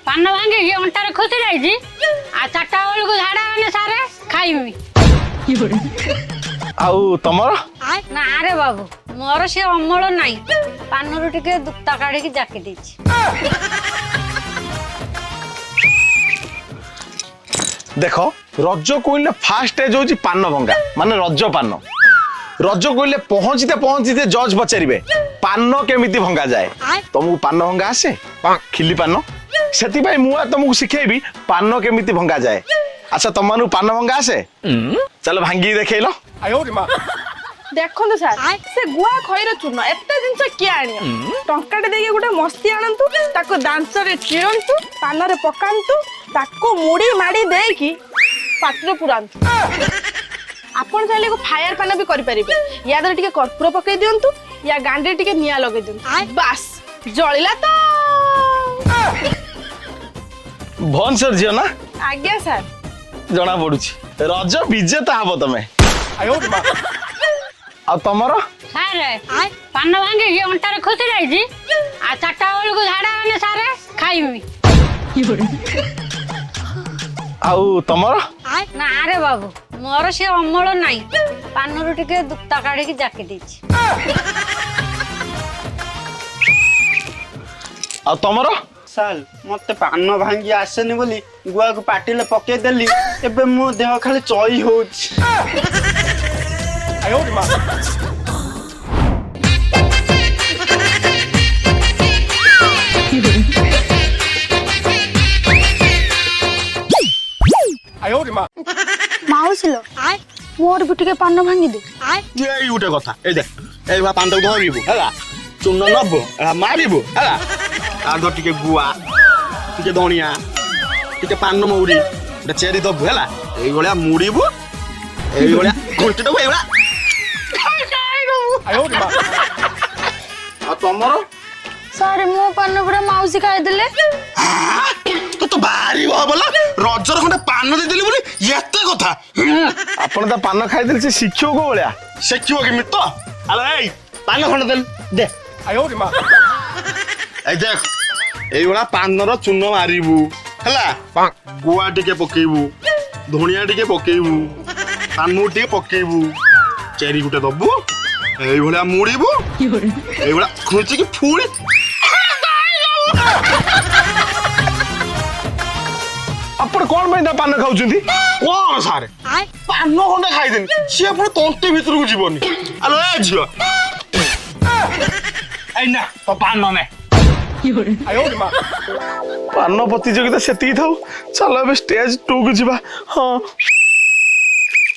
पान भांगी अंटार खुशी जाइए आ चार्टा बेलू झाड़ा मैंने सारे खाइमी आउ तमर ना रे बाबू मोर से अमल नहीं पानरू टिके दुक्ता काढ़ी जाकी देछि देख रज कहले फास्ट एज हूँ पान भंगा माने रज पान रज कहले पहुंचते पहुंचते जज पचारे पान केमिति भंगा जाए तुमको पान भंगा आसे खिली पान से तुमको शिखेबी पान केमिति भंगा जाए अच्छा तुम पान भंगा आसे चलो भांगी देखल देखो सर से गुआ खईर चूर्ण एत जिनस किए आनी टंकाटे देके गोटे मस्ती आणतु ताको दांतरे चिरंतु पानरे पकांतु ताको मुड़ी माड़ी देकी पात्र पुरांतु आपण चाहिले को फायर पान भी करि परिबे या दर टिके कर्पूर पकई दियंतु या गांडे टिके निया लगे दियंतु बस जळिला तो भन सर जियो ना आज्ञा सर जना पड़ुछि रज विजेता हबो तमे आ तमर सारे पान भांगी अंटार खुशी जाइए आ चार्टा बेलू झाड़ा मैंने सारे खाइमी आउ तमर ना रे बाबू मोर से अमल नहीं पानरू टिके दुक्ता काढ़ी जाकी देछि आ तमर साल मत पान भांगी आसेनी बोली गुआ को पाटिले पके देली एबे मो देह खाली चई होछ माउसिलो मोर भी टिके पान भांगी दे ये उठे कथा ए दे ए बा पान तो धरिबो हला चुन्न नबो मारिबो हला आगो टिके गुआ टिके धनिया टिके पान मौरी बे चेरी दबो हला एई गोलिया मुड़ीबो एई गोलिया घुंटी दबो एई गोलिया आ तमरो सारे मो पान पूरा माउसी खाई देले तो बारी बोला रजर खंडे पान दे देली बोली एते कथा आपण तो पान खाई देल से शिक्षो को बळिया सेकियो के मित अरे ए पान खंडे देल दे ए देख एई वाला पानर चूर्ण मारिबू हला गुआ टिके पकेइबू धनिया टिके पकेइबू पान टिके पकेइबू चेरी गुटे दबू एई भलिया मुड़ीबू एई वाला खुची की फूली आपण कोन में पान खाउछंती कौन सारे पान खंडे खाइदेनी सी पुणी तंटे भितर को जीवनी आलो ए झियो ना तो पान में पान प्रतियोगिता सेती थाउ चलो अब स्टेज 2 को जीवा हां